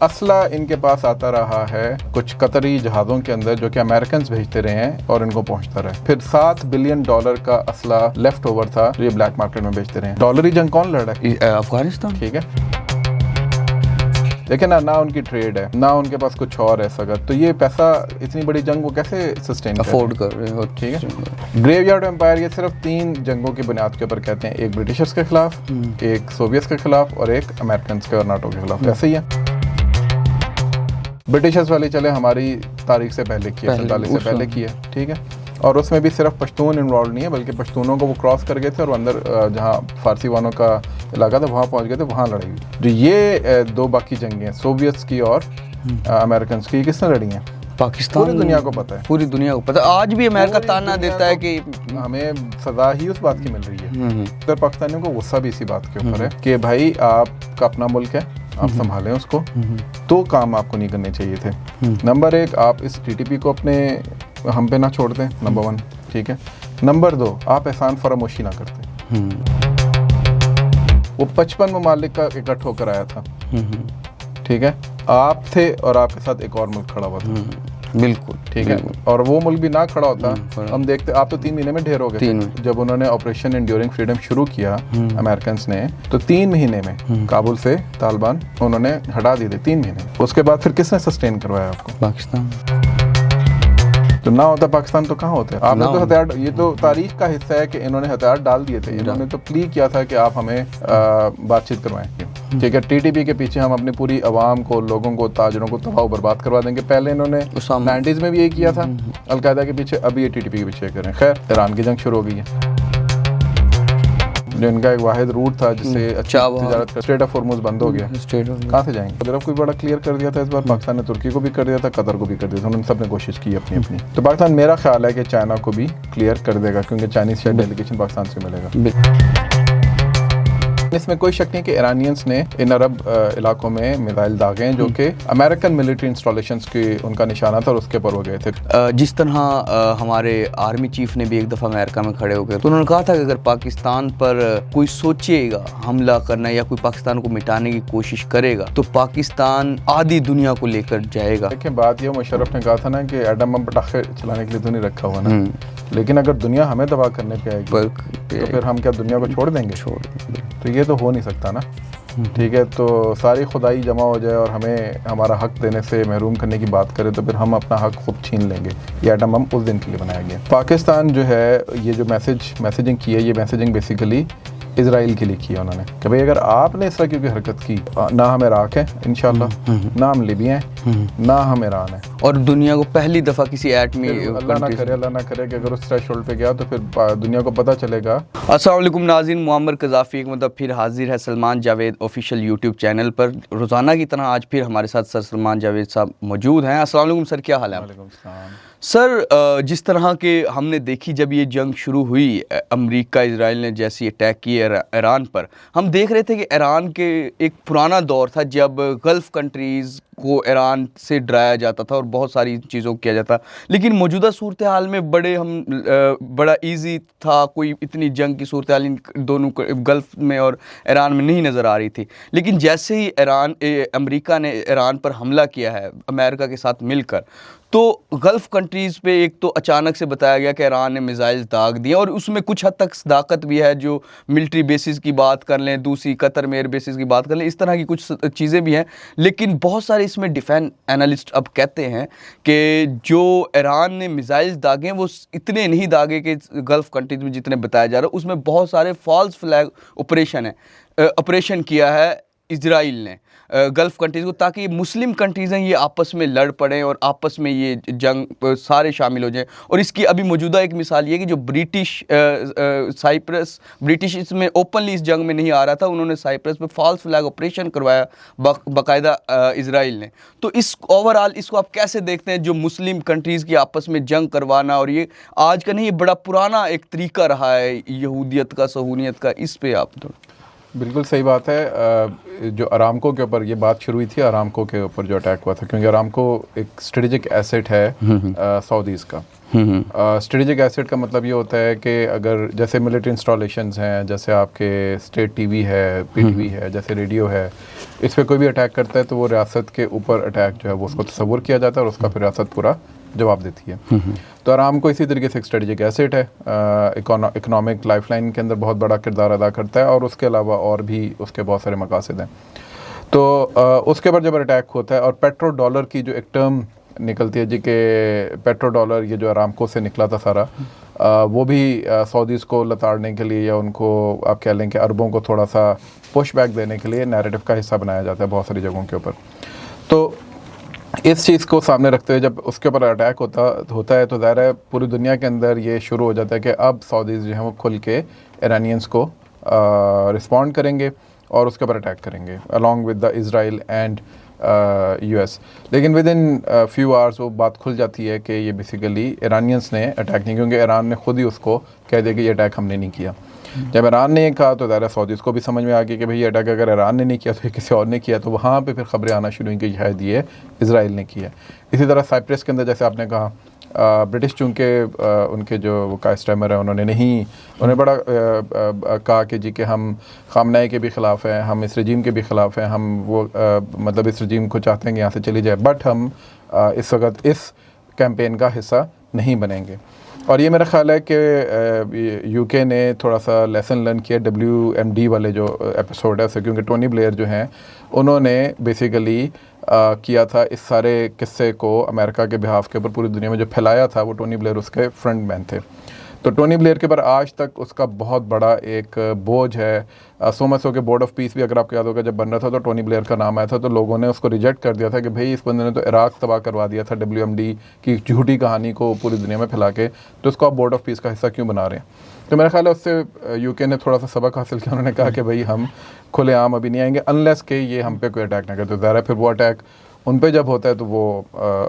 असला इनके पास आता रहा है कुछ कतरी जहाज़ों के अंदर जो कि अमेरिकन भेजते रहे हैं और इनको पहुंचता रहे। फिर $7 बिलियन का असला लेफ्ट ओवर था जो ये ब्लैक मार्केट में बेचते रहे। डॉलरी जंग कौन लड़ रहा है? अफगानिस्तान। ठीक है, लेकिन ना उनकी ट्रेड है ना उनके पास कुछ और है सगत, तो ये पैसा इतनी बड़ी जंग वो कैसे सस्टेन अफोर्ड कर रहे हो? ठीक है। ग्रेवयार्ड एम्पायर ये सिर्फ 3 जंगों की बुनियाद के ऊपर कहते हैं, एक ब्रिटिशर्स के खिलाफ, एक सोवियत के खिलाफ और एक अमेरिकन के और नाटो के खिलाफ। ऐसे ही है। ब्रिटिशर्स वाली चले हमारी तारीख से पहले की है, 47 से पहले की है, ठीक है। और उसमें भी सिर्फ पश्तून इन्वॉल्व नहीं है बल्कि पश्तूनों को वो क्रॉस कर गए थे और अंदर जहाँ फारसी वालों का इलाका था वहाँ पहुँच गए थे, वहाँ लड़ाई हुई। जो ये 2 बाकी जंगें हैं सोवियत्स की और अमेरिकन की, किसने लड़ी हैं? पाकिस्तान। पूरी दुनिया को पता है, पूरी दुनिया को पता है। आज भी अमेरिका ताना देता है कि हमें सजा ही उस बात की मिल रही है। तो पाकिस्तानियों को गुस्सा भी इसी बात के ऊपर है कि भाई आपका अपना मुल्क है, आप संभालें उसको, तो काम आपको नहीं करने चाहिए थे। नंबर 1, आप इस टीटीपी को अपने हम पे ना छोड़ दें, नंबर 1, ठीक है। नंबर 2, आप एहसान फरामोशी ना करते। वो 55 ममालिक का इकट्ठ होकर आया था, ठीक है। आप थे और आपके साथ एक और मुल्क खड़ा हुआ था, बिल्कुल, ठीक है। और वो मुल्क भी ना खड़ा होता, हम देखते आप तो 3 महीने में ढेर हो गए थे। जब उन्होंने ऑपरेशन एंड्यूरिंग फ्रीडम शुरू किया अमेरिकन ने, तो 3 महीने में काबुल से तालिबान उन्होंने हटा दिए थे, 3 महीने। उसके बाद फिर किसने सस्टेन करवाया आपको? पाकिस्तान। तो ना होता पाकिस्तान तो कहाँ होते? आपने तो हथियार, ये तो तारीख का हिस्सा है कि इन्होंने हथियार डाल दिए थे। इन्होंने तो प्ली किया था कि आप हमें बातचीत करवाएं, ठीक है। टीटीपी के पीछे हम अपनी पूरी आवाम को, लोगों को, ताजरों को तबाह बर्बाद करवा देंगे। पहले इन्होंने 90s में भी यही किया था अलकायदा के पीछे, अभी ये टीटीपी के पीछे करें। खैर, ईरान की जंग शुरू हो गई है, जो इनका एक वाहिद रूट था जिससे तिजारत का स्ट्रेट ऑफ हॉर्मुज़ बंद हो गया। कहाँ से जाएंगे? तरफ कोई बड़ा क्लियर कर दिया था इस बार, पाकिस्तान ने तुर्की को भी कर दिया था, कतर को भी कर दिया था, उन्होंने सब ने कोशिश की अपनी अपनी। तो पाकिस्तान, मेरा ख्याल है कि चाइना को भी क्लियर कर देगा क्योंकि चाइनीज शायद डेलीगेशन पाकिस्तान से मिलेगा। इसमें कोई शक नहीं कि ईरानियंस ने इन अरब इलाकों में मिसाइल दागे हैं जो कि अमेरिकन मिलिट्री इंस्टॉलेशंस की उनका निशाना था और उसके पर वो गए थे। जिस तरह हमारे आर्मी चीफ ने भी एक दफ़ा अमेरिका में खड़े हो गए तो उन्होंने कहा था कि अगर पाकिस्तान पर कोई सोचेगा हमला करना या कोई पाकिस्तान को मिटाने की कोशिश करेगा तो पाकिस्तान आधी दुनिया को लेकर जाएगा। देखिए, बात ये मुशर्रफ ने कहा था ना कि एटम बम पटाखे चलाने के लिए तो नहीं रखा हुआ ना, लेकिन अगर दुनिया हमें दबा करने पे आएगी तो फिर हम क्या दुनिया को छोड़ देंगे? तो ये तो हो नहीं सकता ना, ठीक है। तो सारी खुदाई जमा हो जाए और हमें हमारा हक देने से महरूम करने की बात करे तो फिर हम अपना हक खुद छीन लेंगे। ये एटम बम उस दिन के लिए बनाया गया। पाकिस्तान जो है ये जो मैसेजिंग की है, ये मैसेजिंग बेसिकली इजराइल के लिए किया उन्होंने कि भाई अगर आपने इस तरह की हरकत की, ना हम इराक है इंशाल्लाह, ना हम लिबिया है, ना हम ईरान है, और दुनिया को पहली दफ़ा किसी एटमी, अल्लाह ना करे कि अगर उस थ्रेशोल्ड पे गया तो फिर दुनिया को पता चलेगा। अस्सलाम वालेकुम नाज़रीन, मुअम्मर क़ज़ाफ़ी एक मतलब फिर हाजिर है Salman Javed official YouTube channel पर। रोज़ाना की तरह आज फिर हमारे साथ सर सलमान जावेद साहब मौजूद हैं। अस्सलाम वालेकुम सर, क्या हाल है? सर, जिस तरह के हमने देखी जब ये जंग शुरू हुई, अमेरिका इजराइल ने जैसे अटैक किए ईरान पर, हम देख रहे थे कि ईरान के एक पुराना दौर था जब गल्फ़ कंट्रीज़ को ईरान से डराया जाता था और बहुत सारी चीज़ों को किया जाता। लेकिन मौजूदा सूरत हाल में बड़ा इजी था, कोई इतनी जंग की सूरत हाल इन दोनों गल्फ़ में और ईरान में नहीं नज़र आ रही थी। लेकिन जैसे ही अमेरिका ने ईरान पर हमला किया है अमेरिका के साथ मिलकर, तो गल्फ़ कंट्रीज़ पे एक तो अचानक से बताया गया कि ईरान ने मिसाइल दाग दिए और उसमें कुछ हद तक सदाकत भी है। जो मिलिट्री बेसिस की बात कर लें, दूसरी कतर में एयर बेसिस की बात कर लें, इस तरह की कुछ चीज़ें भी हैं। लेकिन बहुत सारे इसमें डिफेंस एनालिस्ट अब कहते हैं कि जो ईरान ने मिसाइल दागे वो इतने नहीं दागे कि गल्फ़ कंट्रीज़ में जितने बताया जा रहा है, उसमें बहुत सारे फॉल्स फ्लैग ऑपरेशन किया है इजराइल ने गल्फ़ कंट्रीज़ को, ताकि मुस्लिम कंट्रीज़ हैं ये आपस में लड़ पड़ें और आपस में ये जंग सारे शामिल हो जाएं। और इसकी अभी मौजूदा एक मिसाल ये कि जो ब्रिटिश इसमें ओपनली इस जंग में नहीं आ रहा था, उन्होंने साइप्रस पे फॉल्स फ्लैग ऑपरेशन करवाया बाकायदा इजराइल ने। तो इस ओवरऑल इसको आप कैसे देखते हैं, जो मुस्लिम कंट्रीज़ की आपस में जंग करवाना, और ये आज का नहीं, ये बड़ा पुराना एक तरीका रहा है यहूदियत का, सहूनियत का, इस पे आप थोड़ा। बिल्कुल सही बात है। जो अरामको के ऊपर ये बात शुरू हुई थी, अरामको के ऊपर जो अटैक हुआ था, क्योंकि अरामको एक स्ट्रेटेजिक एसेट है सऊदीज़ का। स्ट्रेटेजिक एसेट का मतलब ये होता है कि अगर जैसे मिलिट्री इंस्टॉलेशंस हैं, जैसे आपके स्टेट टीवी है, पीटीवी है, जैसे रेडियो है, इस पर कोई भी अटैक करता है तो वो रियासत के ऊपर अटैक जो है वो उसको तस्वुर किया जाता है और उसका फिर रियासत पूरा जवाब देती है। तो अरामको इसी तरीके से एक स्ट्रेटेजिक एसेट है, इकोनॉमिक लाइफलाइन के अंदर बहुत बड़ा किरदार अदा करता है, और उसके अलावा और भी उसके बहुत सारे मकासद हैं। तो उसके ऊपर जब अटैक होता है, और पेट्रो डॉलर की जो एक टर्म निकलती है जी के पेट्रो डॉलर, ये जो अरामको से निकला था सारा, वो भी सऊदीज़ को लताड़ने के लिए या उनको आप कह लें कि अरबों को थोड़ा सा पुश बैक देने के लिए नैरेटिव का हिस्सा बनाया जाता है बहुत सारी जगहों के ऊपर। तो इस चीज़ को सामने रखते हुए जब उसके ऊपर अटैक होता है तो ज़ाहिर है पूरी दुनिया के अंदर ये शुरू हो जाता है कि अब सऊदीज़ जो हैं वो खुल के ईरानियंस को रिस्पॉन्ड करेंगे और उसके ऊपर अटैक करेंगे along with the Israel and US. लेकिन विद इन फ्यू आवर्स वो बात खुल जाती है कि ये बेसिकली ईरानियंस ने अटैक नहीं, क्योंकि ईरान ने खुद ही उसको कह दिया कि ये अटैक हमने नहीं किया। जब ईरान ने कहा तो ज़ाहिर सऊदीज़ को भी समझ में आ गया कि भाई ये अटैक अगर ईरान ने नहीं किया तो ये किसी और ने किया, तो वहाँ पे फिर खबरें आना शुरू हुई कि शायद ये इज़राइल ने किया। इसी तरह साइप्रस के अंदर जैसे आपने कहा, ब्रिटिश चूँकि उनके जो वो काइस्टमर है उन्होंने बड़ा कहा कि जी कि हम खामनाई के भी ख़िलाफ़ हैं, हम इस रजीम के भी ख़िलाफ़ हैं, हम वो मतलब इस रजीम को चाहते हैं कि यहाँ से चली जाए, बट हम इस वक्त इस कैंपेन का हिस्सा नहीं बनेंगे। और ये मेरा ख्याल है कि यूके ने थोड़ा सा लेसन लर्न किया WMD वाले जो एपिसोड है उससे, क्योंकि टोनी ब्लेयर जो हैं उन्होंने बेसिकली किया था इस सारे किस्से को अमेरिका के बिहाफ के ऊपर पूरी दुनिया में जो फैलाया था, वो टोनी ब्लेयर उसके फ्रंट मैन थे। तो टोनी ब्लेयर के ऊपर आज तक उसका बहुत बड़ा एक बोझ है। सोमसो के बोर्ड ऑफ पीस भी अगर आपको याद होगा जब बन रहा था तो टोनी ब्लेयर का नाम आया था, तो लोगों ने उसको रिजेक्ट कर दिया था कि भाई इस बंदे ने तो इराक तबाह करवा दिया था WMD की झूठी कहानी को पूरी दुनिया में फैला के, तो उसको आप बोर्ड ऑफ पीस का हिस्सा क्यों बना रहे हैं। तो मेरा ख्याल है उससे यूके ने थोड़ा सा सबक हासिल किया। उन्होंने कहा कि भाई हम खुलेआम अभी नहीं आएंगे अनलेस के ये हम पे कोई अटैक ना करे। तो ज़ाहिर फिर वो अटैक उन पे जब होता है तो वो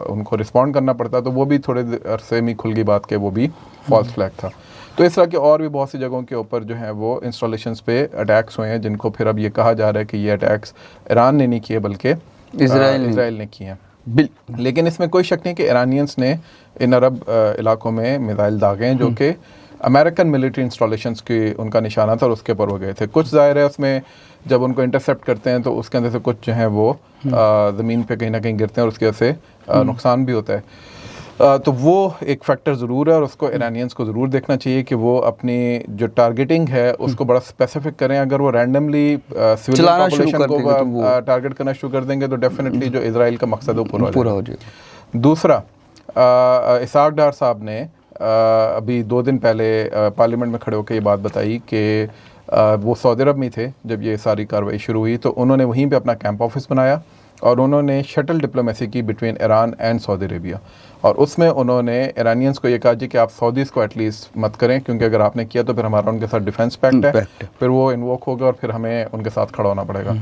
उनको रिस्पॉन्ड करना पड़ता है, तो वो भी थोड़े अरसे में खुल गई बात के वो भी फॉल्स फ्लैग था। तो इस तरह के और भी बहुत सी जगहों के ऊपर जो है वो इंस्टॉलेशंस पे अटैक्स हुए हैं, जिनको फिर अब ये कहा जा रहा है कि ये अटैक्स ईरान ने नहीं किए बल्कि इज़राइल ने किए हैं। लेकिन इसमें कोई शक नहीं कि ईरानियंस ने इन अरब इलाकों में मिसाइल दागे हैं जो कि अमेरिकन मिलिट्री इंस्टॉलेशंस की उनका निशाना था और उसके ऊपर वो गए थे। कुछ ज़ाहिर है उसमें जब उनको इंटरसेप्ट करते हैं तो उसके अंदर से कुछ जो है वो ज़मीन पे कहीं ना कहीं गिरते हैं और उसकी वजह से नुकसान भी होता है। तो वो एक फैक्टर ज़रूर है और उसको ईरानियंस को ज़रूर देखना चाहिए कि वो अपनी जो टारगेटिंग है उसको बड़ा स्पेसिफिक करें। अगर वो रैंडमली सिविल पॉपुलेशन को टारगेट करना शुरू कर देंगे तो डेफिनेटली जो इजराइल का मकसद है वो पूरा हो जाएगा। दूसरा, इसहाक डार साहब ने अभी 2 दिन पहले पार्लियामेंट में खड़े होकर ये बात बताई कि वो सऊदी अरब में थे जब ये सारी कार्रवाई शुरू हुई, तो उन्होंने वहीं पे अपना कैंप ऑफिस बनाया और उन्होंने शटल डिप्लोमेसी की between Iran and Saudi Arabia. और उसमें उन्होंने ईरानियंस को ये कहा जी कि आप सऊदीज़ को एटलीस्ट मत करें, क्योंकि अगर आपने किया तो फिर हमारा उनके साथ डिफेंस पैक्ट है, फिर वो इन्वोक होगा और फिर हमें उनके साथ खड़ा होना पड़ेगा।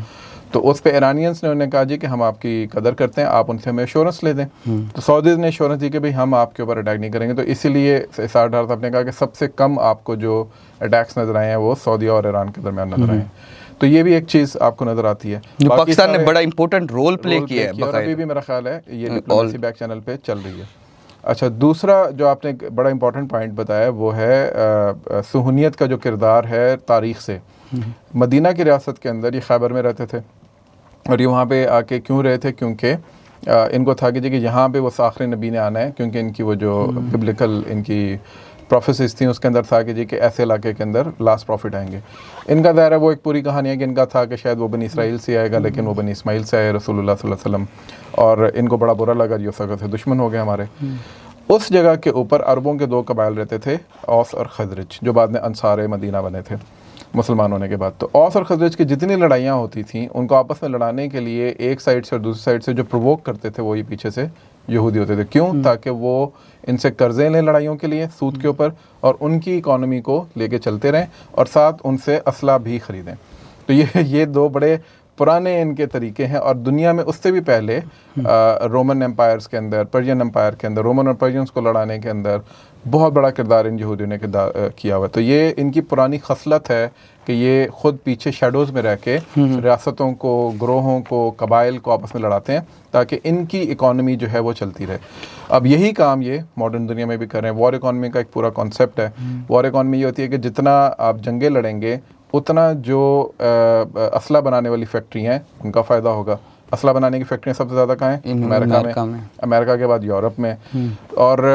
तो उस पर ईरानियंस ने उन्हें कहा जी कि हम आपकी कदर करते हैं, आप उनसे हमें एश्योरेंस ले दें। तो सऊदीज़ ने एश्योरेंस दी कि भाई हम आपके ऊपर अटैक नहीं करेंगे। तो इसीलिए इसहाक डार साहब ने कहा कि सबसे कम आपको जो अटैक्स नजर आए हैं वो सऊदी और ईरान के दरमियान नजर आए हैं। तो ये भी एक चीज़ आपको नज़र आती है। पाकिस्तान ने बड़ा इंपॉर्टेंट रोल प्ले किया है और अभी भी मेरा ख्याल है ये डिप्लोमेसी बैक चैनल पे चल रही है। अच्छा, दूसरा जो आपने बड़ा इंपॉर्टेंट पॉइंट बताया वो है सुहूनियत का जो किरदार है तारीख़ से। मदीना की रियासत के अंदर ये खैबर में रहते थे और ये वहाँ पे आके क्यों रहे थे, क्योंकि इनको था कि यहाँ पे वो आखिरी नबी ने आना है, क्योंकि इनकी वो जो बिब्लिकल इनकी प्रोफेसीज थी उसके अंदर था कि ऐसे इलाके के अंदर लास्ट प्रॉफिट आएंगे। इनका दायरा वो एक पूरी कहानी है कि इनका था कि शायद वो बनी इसराइल से आएगा, लेकिन वो बनी इस्माइल से आए रसूलुल्लाह सल्लल्लाहु अलैहि वसल्लम, और इनको बड़ा बुरा लगा, ये सगत से दुश्मन हो गए हमारे। उस जगह के ऊपर अरबों के 2 कबाइल रहते थे, औस और खजरज, जो बाद में अंसार मदीना बने थे मुसलमान होने के बाद। तो औस और खजरज की जितनी लड़ाइयाँ होती थीं उनको आपस में लड़ाने के लिए एक साइड से और दूसरी साइड से जो प्रोवोक करते थे वो ये पीछे से यहूदी होते थे। क्यों? ताकि वो इनसे कर्जे लें लड़ाइयों के लिए सूद के ऊपर और उनकी इकॉनमी को लेके चलते रहें और साथ उनसे असला भी ख़रीदें। तो ये 2 बड़े पुराने इनके तरीके हैं। और दुनिया में उससे भी पहले रोमन एम्पायर्स के अंदर, पर्शियन एम्पायर के अंदर, रोमन और पर्शियंस को लड़ाने के अंदर बहुत बड़ा किरदार इन यहूदियों ने किया हुआ है। तो ये इनकी पुरानी खसलत है कि ये खुद पीछे शेडोज़ में रह के रियासतों को, ग्रोहों को, कबाइल को आपस में लड़ाते हैं ताकि इनकी इकॉनमी जो है वो चलती रहे। अब यही काम ये मॉडर्न दुनिया में भी कर रहे हैं। वॉर इकॉनमी का एक पूरा कॉन्सेप्ट है। वॉर इकॉनमी ये होती है कि जितना आप जंगें लड़ेंगे उतना जो असला बनाने वाली फैक्ट्री हैं उनका फ़ायदा होगा। असला बनाने की फैक्ट्रियाँ सबसे ज़्यादा कहाँ हैं? अमेरिका में, अमेरिका के बाद यूरोप में। और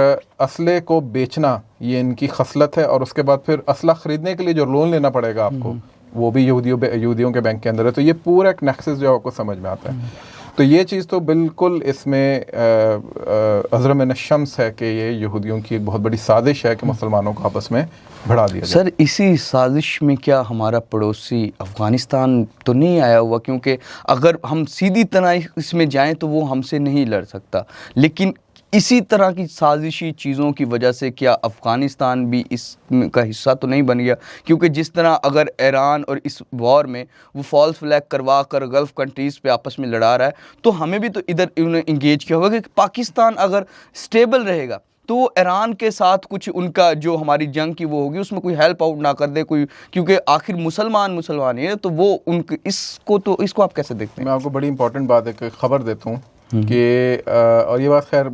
असले को बेचना ये इनकी खसलत है। और उसके बाद फिर असला ख़रीदने के लिए जो लोन लेना पड़ेगा आपको, वो भी यहूदियों के बैंक के अंदर है। तो ये पूरा एक नेक्सस जो आपको समझ में आता है। तो ये चीज़ तो बिल्कुल इसमें अज़र मिन अश-शम्स है कि ये यहूदियों की एक बहुत बड़ी साजिश है कि मुसलमानों को आपस में भिड़ा दिया जाए। सर, इसी साजिश में क्या हमारा पड़ोसी अफ़गानिस्तान तो नहीं आया हुआ? क्योंकि अगर हम सीधी तरह इसमें जाएं तो वो हमसे नहीं लड़ सकता, लेकिन इसी तरह की साजिशी चीज़ों की वजह से क्या अफ़गानिस्तान भी इसका हिस्सा तो नहीं बन गया? क्योंकि जिस तरह अगर ईरान और इस वॉर में वो फॉल्स फ्लैग करवा कर गल्फ़ कंट्रीज़ पे आपस में लड़ा रहा है, तो हमें भी तो इधर उन्हें इंगेज किया होगा कि पाकिस्तान अगर स्टेबल रहेगा तो वो ईरान के साथ कुछ उनका जो हमारी जंग की वो होगी उसमें कोई हेल्प आउट ना कर दे कोई, क्योंकि आखिर मुसलमान ही है। तो वो उनके इसको आप कैसे देखते हैं? मैं आपको बड़ी इंपॉर्टेंट बात है, खबर देता हूँ कि और ये बात खैर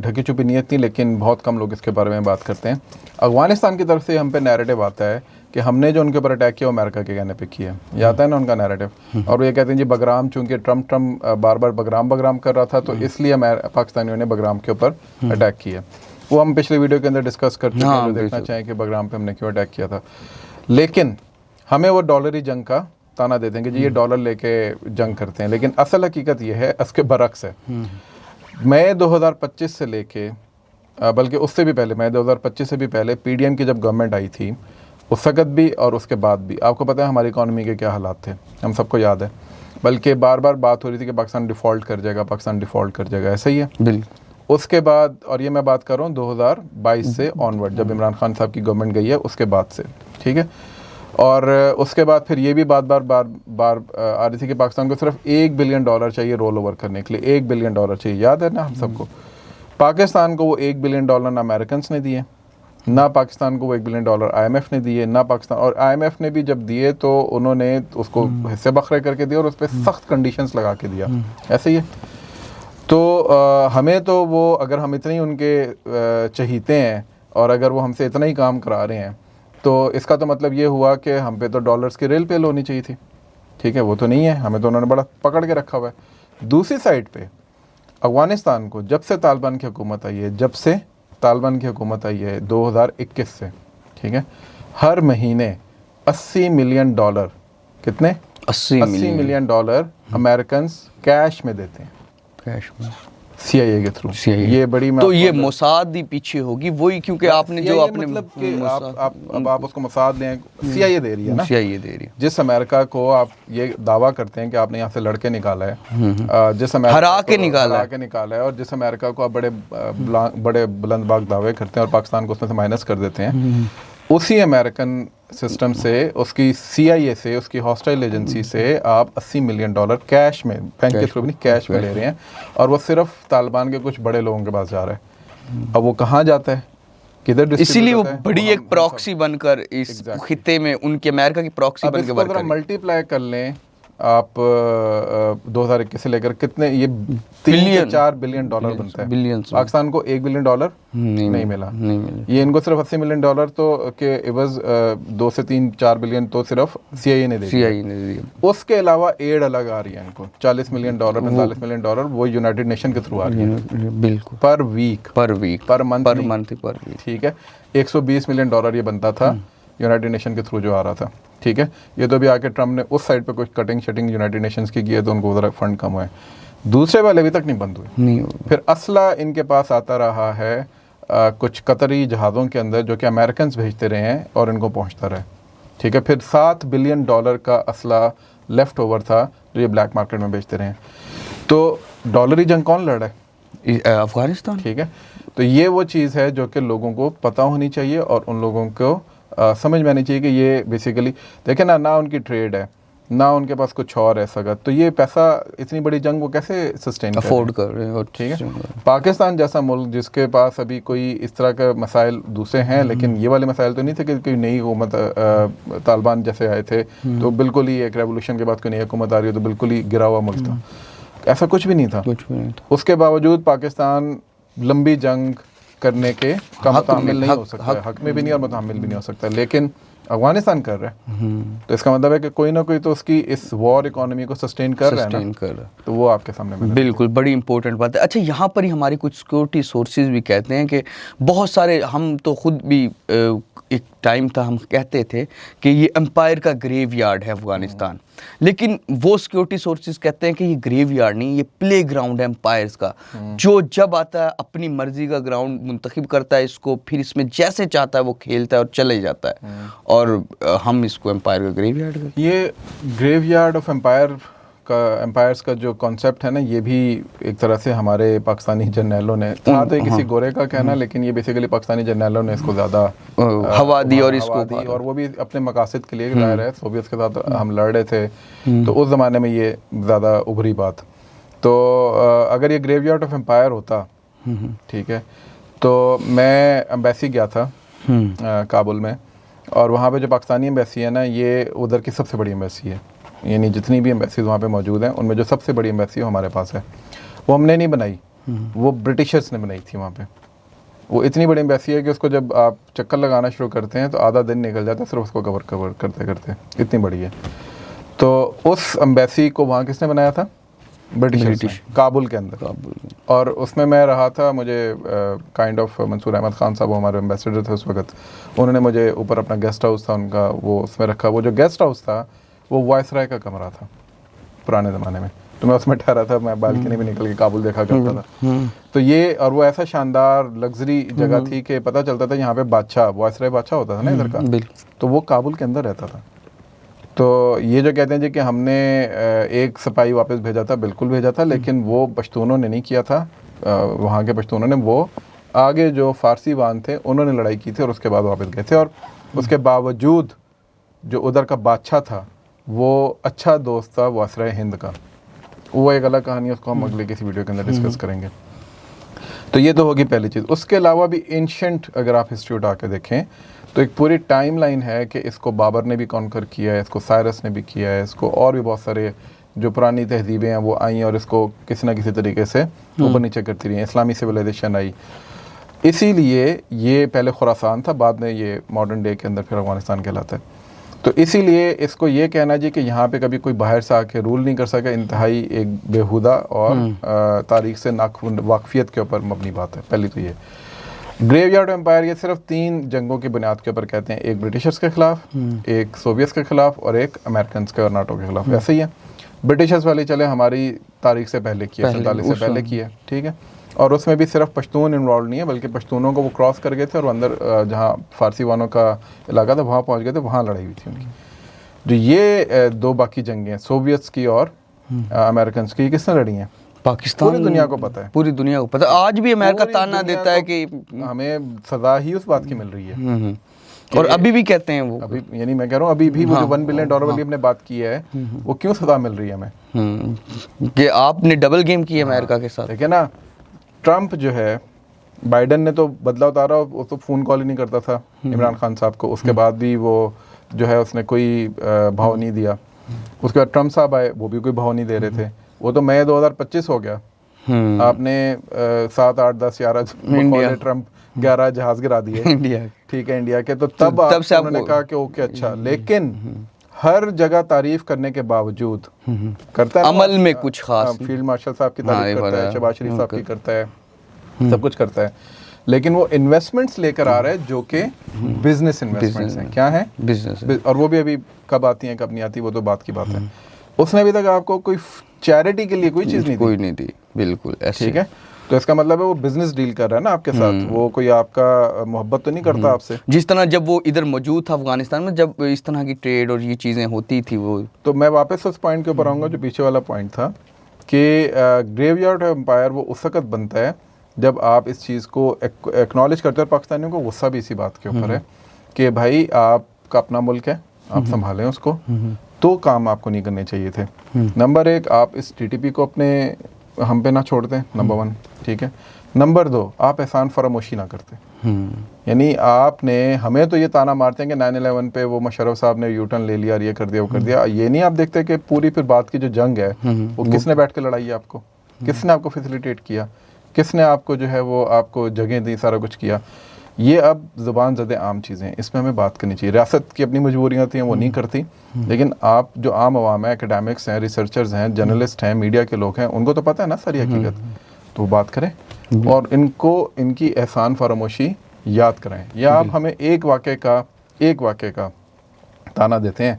ढकी छुपी नीयत थी, लेकिन बहुत कम लोग इसके बारे में बात करते हैं। अफ़गानिस्तान की तरफ से हम पे नैरेटिव आता है कि हमने जो उनके ऊपर अटैक किया वो अमेरिका के कहने पे किया। ये आता है ना उनका नैरेटिव। और वो ये कहते हैं जी बगराम, चूँकि ट्रम्प बार बार बगराम कर रहा था तो इसलिए पाकिस्तानियों ने बगराम के ऊपर अटैक किया। वो हम पिछले वीडियो के अंदर डिस्कस कर चुके हैं, जो देखना चाहें कि बगराम पे हमने क्यों अटैक किया था। लेकिन हमें वो डॉलरी जंग का ताना देते हैं कि जी ये डॉलर लेके जंग करते हैं, लेकिन असल हकीकत ये है, इसके बरक्स है। मई 2025 से लेके बल्कि उससे भी पहले, मई 2025 से भी पहले पीडीएम की जब गवर्नमेंट आई थी उस वक़्त भी और उसके बाद भी आपको पता है हमारी इकॉनमी के क्या हालात थे, हम सबको याद है। बल्कि बार बार बात हो रही थी कि पाकिस्तान डिफ़ॉल्ट कर जाएगा, पाकिस्तान डिफ़ॉल्ट कर जाएगा, ऐसा ही है बिल्कुल। उसके बाद, और ये मैं बात कर रहा हूँ 2022 से ऑनवर्ड, जब इमरान खान साहब की गवर्नमेंट गई है उसके बाद से, ठीक है। और उसके बाद फिर ये भी बात बार आ रही थी कि पाकिस्तान को सिर्फ $1 बिलियन चाहिए रोल ओवर करने के लिए, $1 बिलियन चाहिए, याद है ना हम सबको। पाकिस्तान को वो $1 बिलियन ना अमेरिकन ने दिए, ना पाकिस्तान को वो $1 बिलियन IMF ने दिए, ना पाकिस्तान, और IMF ने भी जब दिए तो उन्होंने उसको हिस्से बखरे करके दिया और उस पर सख्त कंडीशंस लगा के दिया, ऐसे ही है। तो हमें तो वो, अगर हम इतने ही उनके चहीते हैं और अगर वो हमसे इतना ही काम करा रहे हैं तो इसका तो मतलब ये हुआ कि हम पे तो डॉलर्स की रेल पेल होनी चाहिए थी, ठीक है। वो तो नहीं है, हमें तो उन्होंने बड़ा पकड़ के रखा हुआ है। दूसरी साइड पे अफ़गानिस्तान को जब से तालिबान की हुकूमत आई है, 2021 से, ठीक है, हर महीने $80 मिलियन, कितने? 80 मिलियन अमेरिकन कैश में देते हैं, कैश में, CIA के थ्रू। ये बड़ी, तो ये मोसाद ही पीछे होगी वही, क्योंकि आपने जो आपने मतलब कि आप उसको मोसाद दें, CIA दे रही है ना, CIA दे रही है। जिस अमेरिका को आप ये दावा करते हैं कि आपने यहाँ से लड़के निकाला है, जिस अमेरिका हरा के निकाला है, और जिस अमेरिका को आप बड़े बुलंदबाग दावे करते हैं और पाकिस्तान को उसमें से माइनस कर देते हैं, उसी अमेरिकन सिस्टम से, उसकी CIA से, उसकी हॉस्टाइल एजेंसी से आप $80 मिलियन कैश में, बैंक के थ्रू भी नहीं, कैश में ले रहे हैं, और वो सिर्फ तालिबान के कुछ बड़े लोगों के पास जा रहा है। अब वो कहाँ जाता है, किधर? इसीलिए वो बड़ी एक प्रॉक्सी बनकर इस खित्ते में उनके अमेरिका की प्रॉक्सी बनकर मल्टीप्लाई कर लें आप 2021 से लेकर कितने, ये 3 से 4 बिलियन डॉलर बनता है। पाकिस्तान को $1 बिलियन नहीं मिला। ये इनको सिर्फ $80 मिलियन तो के एवज 2 से 3-4 बिलियन तो सिर्फ CIA ने दिया। उसके अलावा एड अलग आ रही है इनको, $40 मिलियन, $45 मिलियन, वो यूनाइटेड नेशन के थ्रू आ रही है, बिल्कुल, पर वीक, पर मंथ, ठीक है। $120 मिलियन ये बनता था यूनाइटेड नेशन के थ्रू जो आ रहा था, ठीक है। ये तो भी आके ट्रम्प ने उस साइड पे कुछ कटिंग शटिंग यूनाइटेड नेशंस की है तो उनको ज़रा फंड कम हुए, दूसरे वाले अभी तक नहीं बंद हुए। फिर असला इनके पास आता रहा है कुछ कतरी जहाज़ों के अंदर जो कि अमेरिकन भेजते रहे हैं और इनको पहुंचता रहे, ठीक है। फिर $7 बिलियन का असला लेफ़्ट ओवर था जो ये ब्लैक मार्केट में बेचते रहे हैं। तो डॉलरी जंग कौन लड़ रहा है? अफ़गानिस्तान, ठीक है। तो ये वो चीज़ है जो कि लोगों को पता होनी चाहिए और उन लोगों को समझ में आनी चाहिए कि ये बेसिकली देखें ना उनकी ट्रेड है, ना उनके पास कुछ और है सगत, तो ये पैसा, इतनी बड़ी जंग वो कैसे सस्टेन अफोर्ड कर रहे हैं। और ठीक है, पाकिस्तान जैसा मुल्क जिसके पास अभी कोई इस तरह का मसाइल दूसरे हैं, लेकिन ये वाले मसाइल तो नहीं थे कि कोई नई हुकूमत तालिबान जैसे आए थे तो बिल्कुल ही एक रेवोल्यूशन के बाद कोई नई हुकूमत आ रही हो तो बिल्कुल ही गिरा हुआ मुल्क था, ऐसा कुछ भी नहीं था। उसके बावजूद पाकिस्तान लंबी जंग करने के का मुतामिल नहीं हो सकता, हक में भी नहीं और मुतामिल भी नहीं हो सकता, लेकिन अफगानिस्तान कर रहा है, तो इसका मतलब है कि कोई ना कोई तो उसकी इस वॉर इकोनॉमी को सस्टेन कर रहा है ना, तो वो आपके सामने बिल्कुल बड़ी इंपॉर्टेंट बात है। अच्छा, यहाँ पर ही हमारी कुछ सिक्योरिटी सोर्सेज भी कहते हैं कि बहुत सारे, हम तो खुद भी एक टाइम था हम कहते थे कि ये एम्पायर का ग्रेव यार्ड है अफगानिस्तान, लेकिन वो सिक्योरिटी सोर्सेज कहते हैं कि ये ग्रेव यार्ड नहीं, ये प्ले ग्राउंड है एम्पायर्स का, जो जब आता है अपनी मर्जी का ग्राउंड मुंतखब करता है इसको, फिर इसमें जैसे चाहता है वो खेलता है और चले जाता है, और हम इसको एम्पायर का ग्रेव यार्ड करते हैं। ये ग्रेव यार्ड ऑफ एम्पायर्स का जो कॉन्सेप्ट है ना, ये भी एक तरह से हमारे पाकिस्तानी जर्नैलों ने, था तो किसी गोरे का कहना, लेकिन ये बेसिकली पाकिस्तानी जर्नैलों ने इसको ज़्यादा हवा दी और इसको दी, और वो भी अपने मकासद के लिए ज़ाहिर है, सोवियत के साथ हम लड़ रहे थे, तो उस ज़माने में ये ज़्यादा उभरी बात। तो अगर ये ग्रेव यार्ड ऑफ एम्पायर होता, ठीक है, तो मैं एम्बेसी गया था काबुल में, और वहाँ पे जो पाकिस्तानी एम्बेसी है ना, ये उधर की सबसे बड़ी एम्बेसी है, यानी जितनी भी एम्बेसीज वहाँ पे मौजूद हैं उनमें जो सबसे बड़ी एम्बेसी वो हमारे पास है। वो हमने नहीं बनाई, वो ब्रिटिशर्स ने बनाई थी वहाँ पे। वो इतनी बड़ी एम्बेसी है कि उसको जब आप चक्कर लगाना शुरू करते हैं तो आधा दिन निकल जाता है सिर्फ उसको कवर करते करते, इतनी बड़ी है। तो उस एम्बेसी को वहाँ किसने बनाया था? ब्रिटिश, काबुल के अंदर। और उसमें मैं रहा था, मुझे काइंड ऑफ मंसूर अहमद खान साहब हमारे एम्बेसडर थे उस वक्त, उन्होंने मुझे ऊपर अपना गेस्ट हाउस था उनका, वो उसमें रखा। वो जो गेस्ट हाउस था वो वायसराय का कमरा था पुराने ज़माने में, तो मैं उसमें ठहरा था, मैं बालकनी में निकल के काबुल देखा करता था। तो ये, और वो ऐसा शानदार लग्जरी जगह थी कि पता चलता था यहाँ पे बादशाह, वायसराय बादशाह होता था ना इधर का, तो वो काबुल के अंदर रहता था। तो ये जो कहते हैं जी कि हमने एक सिपाही वापस भेजा था, बिल्कुल भेजा था, लेकिन वो पश्तूनों ने नहीं किया था, वहाँ के पश्तूनों ने, वो आगे जो फ़ारसी वान थे उन्होंने लड़ाई की थी और उसके बाद वापस गए थे। और उसके बावजूद जो उधर का बादशाह था वो अच्छा दोस्त था वायसराय हिंद का, वो एक अलग कहानी है, उसको हम अगले किसी वीडियो के अंदर डिस्कस करेंगे। तो ये तो होगी पहली चीज़। उसके अलावा भी एंशंट अगर आप हिस्ट्री उठा के देखें तो एक पूरी टाइम लाइन है कि इसको बाबर ने भी कॉन्कर किया है, इसको साइरस ने भी किया है, इसको और भी बहुत सारे जो पुरानी तहजीबें हैं वो आई और इसको किसी ना किसी तरीके से ऊपर नीचे करती रही हैं। इस्लामी सिविलाइजेशन आई, इसीलिए ये पहले खुरासान था, बाद में ये मॉडर्न डे के अंदर फिर अफगानिस्तान कहलाता है। तो इसीलिए इसको ये कहना जी कि यहाँ पे कभी कोई बाहर से आके रूल नहीं कर सका, इंतहाई एक बेहुदा और तारीख से वाकफियत के ऊपर मबनी बात है। पहली तो ये ग्रेवयार्ड एम्पायर ये सिर्फ 3 जंगों की बुनियाद के ऊपर कहते हैं, एक ब्रिटिशर्स के खिलाफ, एक सोवियत के खिलाफ और एक अमेरिकन के और नाटो के खिलाफ। ऐसे ही है, ब्रिटिशर्स वाली चले हमारी तारीख से पहले किया, 47 से पहले किया, ठीक है, और उसमें भी सिर्फ पश्तून इन्वॉल्व नहीं है, बल्कि पश्तूनों को वो क्रॉस कर गए थे और अंदर जहाँ फारसी वालों का इलाका था वहाँ पहुँच गए थे, वहाँ लड़ाई हुई थी उनकी। जो ये 2 बाकी जंगें हैं, सोवियत्स की और अमेरिकन की, किसने लड़ी हैं? पाकिस्तान। पूरी दुनिया को पता है, पूरी दुनिया को पता है। आज भी अमेरिका ताना देता है कि हमें सजा ही उस बात की मिल रही है, और अभी भी कहते हैं वो, अभी यानी मैं कह रहा हूँ अभी भी वो जो $1 बिलियन वाली हमने बात की है वो क्यों सजा मिल रही है हमें? कि आपने डबल गेम की है अमेरिका के साथ। देखिए ना, ट्रम्प जो है, बाइडन ने तो बदला उतारा, वो तो फ़ोन कॉल ही नहीं करता था इमरान खान साहब को, उसके बाद भी वो जो है उसने कोई भाव नहीं दिया। उसके बाद ट्रम्प साहब आए, वो भी कोई भाव नहीं दे रहे थे। वो तो मई 2025 हो गया, आपने 7, 8, 10, 11 ट्रम्प 11 जहाज गिरा दिए इंडिया, ठीक है, इंडिया के। तो तब उन्होंने कहा कि ओके अच्छा, लेकिन हर जगह तारीफ करने के बावजूद करता है अमल में कुछ खास, फील्ड मार्शल साहब की तारीफ करता है, शहबाज शरीफ साहब की करता है, सब कुछ करता है, लेकिन वो इन्वेस्टमेंट्स लेकर आ रहा है जो कि बिजनेस इन्वेस्टमेंट्स हैं। क्या है? बिजनेस। और वो भी अभी कब आती हैं कब नहीं आती वो तो बात की बात है। उसने अभी तक आपको कोई चैरिटी के लिए कोई चीज़ नहीं दी, बिल्कुल ऐसे, ठीक है। तो इसका मतलब है वो बिजनेस डील कर रहा है ना आपके साथ, वो कोई आपका मोहब्बत तो नहीं करता आपसे। जिस तरह जब वो इधर मौजूद था अफगानिस्तान में, जब इस तरह की ट्रेड और ये चीज़ें होती थी वो। तो मैं वापस उस पॉइंट के ऊपर आऊँगा जो पीछे वाला पॉइंट था कि ग्रेवयार्ड एम्पायर वो उस वक्त बनता है जब आप इस चीज़ को एक्नॉलेज करते हो। पाकिस्तानियों को गुस्सा भी इसी बात के ऊपर है कि भाई आपका अपना मुल्क है, आप संभालें उसको, तो काम आपको नहीं करने चाहिए थे। नंबर 1, आप इस टीटीपी को अपने हम पे ना छोड़ दें, नंबर 1, ठीक है। नंबर 2, आप एहसान फरामोशी ना करते। यानी आपने हमें तो ये ताना मारते हैं कि 9/11 पे वो मुशर्रफ साहब ने यू टर्न ले लिया, ये कर दिया, वो कर दिया। ये नहीं आप देखते कि पूरी फिर बात की जो जंग है वो किसने बैठ के लड़ाई है आपको, किसने आपको फैसिलिटेट किया, किसने आपको जो है वो आपको जगह दी, सारा कुछ किया। ये अब ज़ुबान ज़दे आम चीज़ें हैं, इसमें हमें बात करनी चाहिए। रियासत की अपनी मजबूरियाँ थी, वो नहीं करती, लेकिन आप जो आम आवाम है, एकेडमिक्स हैं, रिसर्चर्स हैं, जर्नलिस्ट हैं, मीडिया के लोग हैं, उनको तो पता है ना सारी हकीकत, तो वो बात करें और इनको इनकी एहसान फरामोशी याद कराएं। या आप हमें एक वाक़े का ताना देते हैं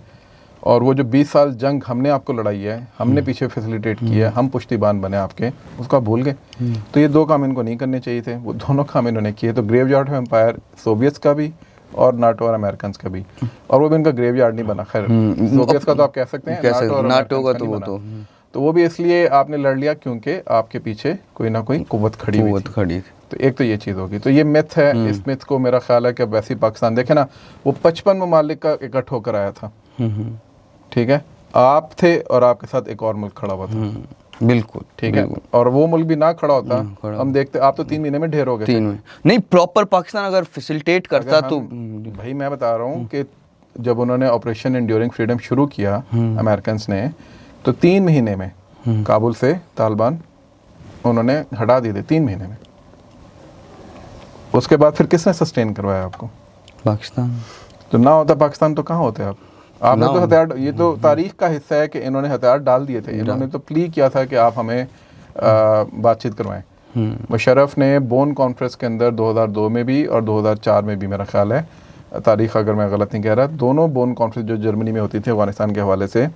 और वो जो 20 साल जंग हमने आपको लड़ाई है, हमने पीछे फैसिलिटेट की है, हम पुश्तिबान बने आपके, उसको आप भूल गए। तो ये 2 काम इनको नहीं करने चाहिए थे, वो दोनों काम इन्होंने किए। तो ग्रेवयार्ड ऑफ एम्पायर सोवियट्स का भी और नाटो और अमेरिकन का भी, और वो भी इनका ग्रेवयार्ड नहीं बना। खैर सोवियट्स का तो आप कह सकते हैं, नाटो का तो वो भी इसलिए आपने लड़ लिया क्योंकि आपके पीछे कोई ना कोई कुव्वत खड़ी थी। तो एक तो ये चीज़ होगी। तो ये मिथ है, इस मिथ को मेरा ख्याल है कि वैसे ही पाकिस्तान देखे ना, वो 55 ममालिक का इकट्ठ होकर आया था, ठीक है। आप थे और आपके साथ एक और मुल्क खड़ा हुआ था, बिल्कुल, ठीक है। और वो मुल्क भी ना खड़ा होता, हम देखते, आप तो 3 महीने में ढेर हो गए। 3 महीने नहीं, प्रॉपर पाकिस्तान अगर फैसिलिटेट करता तो भाई मैं बता रहा हूँ कि जब उन्होंने ऑपरेशन एंड्यूरिंग फ्रीडम शुरू किया अमेरिकन ने, तो 3 महीने में काबुल से तालिबान उन्होंने हटा दिए थे, 3 महीने में। उसके बाद फिर किसने सस्टेन करवाया आपको? पाकिस्तान। तो ना होता पाकिस्तान तो कहाँ होते आप? आपने तो हथियार, ये तो तारीख का हिस्सा है कि इन्होंने हथियार डाल दिए थे। इन्होंने तो प्ली किया था कि आप हमें बातचीत करवाएं। मुशर्रफ ने बोन कॉन्फ्रेंस के अंदर 2002 में भी और 2004 में भी, मेरा ख्याल है, तारीख अगर मैं गलत नहीं कह रहा, दोनों बोन कॉन्फ्रेंस जो जर्मनी में होती थी अफगानिस्तान के हवाले से,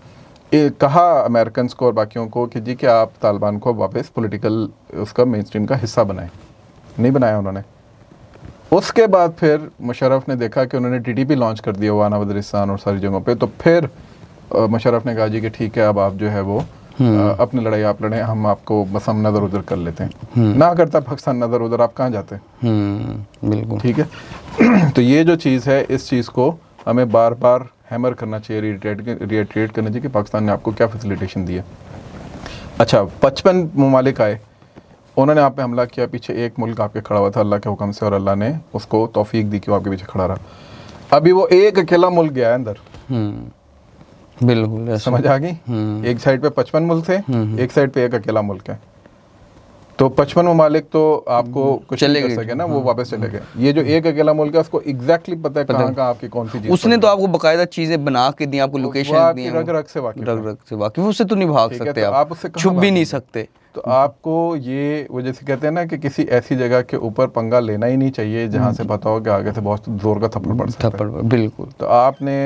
कहा अमेरिकन को और बाकियों को कि जी कि आप तालिबान को वापस पॉलिटिकल उसका मेन स्ट्रीम का हिस्सा बनाएं। नहीं बनाया उन्होंने। उसके बाद फिर मुशर्रफ ने देखा कि उन्होंने टीटीपी लॉन्च कर दिया वाना वज़ीरिस्तान और सारी जगहों पे, तो फिर मुशर्रफ ने कहा जी कि ठीक है, अब आप जो है वो अपनी लड़ाई आप लड़ें, हम आपको बस हम नज़र उधर कर लेते हैं। ना करता पाकिस्तान नज़र उधर, आप कहाँ जाते? बिल्कुल, ठीक है। तो ये जो चीज़ है, इस चीज़ को हमें बार बार हैमर करना चाहिए, रिएट्रेट करना चाहिए कि पाकिस्तान ने आपको क्या फैसिलिटेशन दी है। अच्छा, 55 ममालिक आए, उन्होंने आप पे हमला किया, पीछे एक मुल्क आपके खड़ा हुआ था अल्लाह के हुक्म से, और अल्लाह ने उसको तौफीक दी कि वो आपके पीछे खड़ा रहा। अभी वो एक अकेला मुल्क गया है अंदर। बिल्कुल, समझ आ गई? एक साइड पे 55 मुल्क थे, एक साइड पे एक अकेला मुल्क है। तो 55 ममालिक तो आपको कुछ नहीं कर सके ना, वो वापस चले गए। ये जो एक अकेला मुल्क है, उसको एग्जैक्टली पता है कहाँ आपकी कौन सी चीज। उसने तो आपको बकायदा चीजें बना के दी, आपको लोकेशन दी, रग रग से वाकिफ, उससे तो नहीं भाग सकते आप उससे छुप भी नहीं सकते। तो आपको ये वो जैसे कहते हैं ना कि किसी ऐसी जगह के ऊपर पंगा लेना ही नहीं चाहिए जहाँ से पता हो कि आगे से बहुत जोर का थप्पड़ पड़ सकता है। बिल्कुल। तो आपने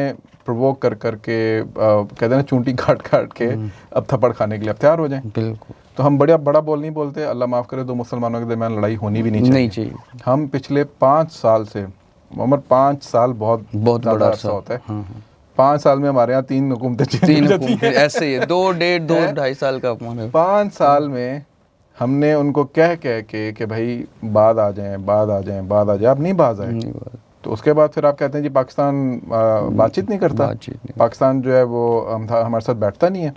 प्रोवोक कर करके कहते हैं ना, चूंटी काट के अब थप्पड़ खाने के लिए अब तैयार हो जाएं। बिल्कुल। तो हम बड़ा बोल नहीं बोलते, अल्लाह माफ़ करे, दो मुसलमानों के दरमियान लड़ाई होनी भी नहीं चाहिए। हम पिछले 5 साल से, उम्र 5 साल बहुत बड़ा अरसा होता है। 5 साल में हमारे यहाँ 3 हुकूमतें ऐसे ही 2 डेढ़ 2-2.5 साल का 5 साल में हमने उनको कह के भाई बाद आ जाए, आप नहीं बाज आए। तो उसके बाद फिर आप कहते हैं जी पाकिस्तान बातचीत नहीं करता, पाकिस्तान जो है वो हमारे साथ बैठता नहीं है।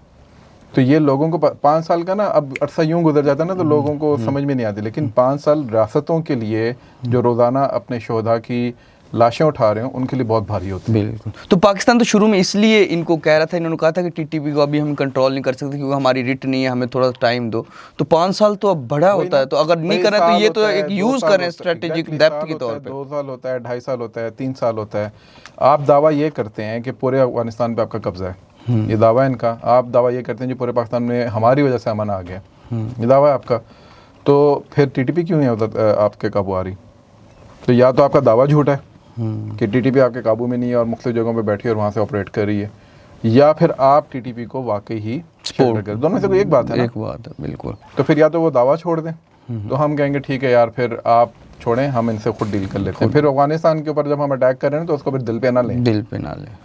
तो ये लोगों को 5 साल का ना अब अरसा यूं गुजर जाता है ना, तो लोगों को समझ में नहीं आती। लेकिन 5 साल रियासतों के लिए जो रोज़ाना अपने शोधा की लाशें उठा रहे हैं, उनके लिए बहुत भारी होती है। बिल्कुल। तो पाकिस्तान तो शुरू में इसलिए इनको कह रहा था, इन्होंने कहा था कि टीटीपी को अभी हम कंट्रोल नहीं कर सकते क्योंकि हमारी रिट नहीं है, हमें थोड़ा टाइम दो। तो 5 साल तो अब बड़ा होता है, तो अगर नहीं करें तो ये तो एक यूज़ करें स्ट्रेटेजिक डेप्थ के तौर पे। 2 साल होता है, 2.5 साल होता है, 3 साल होता है। आप दावा ये करते हैं कि पूरे अफगानिस्तान पे आपका कब्जा है, ये दावा है इनका। आप दावा ये करते हैं जी पूरे पाकिस्तान में हमारी वजह से अमन आ गया, ये दावा है आपका। तो फिर टीटीपी क्यों नहीं होता आपके काबू आ रही? तो या तो आपका दावा झूठा है कि टीटीपी आपके काबू में नहीं है और मुख्तलिफ जगहों पे बैठी है और वहाँ से ऑपरेट कर रही है, या फिर आप टीटीपी को वाकई ही सपोर्ट कर। दोनों में से कोई एक बात है ना? एक बात है, बिल्कुल। तो फिर या तो वो दावा छोड़ दें, तो हम कहेंगे ठीक है यार, फिर आप छोड़ें, हम इनसे खुद डील कर लेते हैं। फिर अफगानिस्तान के ऊपर जब हम अटैक कर रहे हैं तो उसको फिर दिल पे ना लें,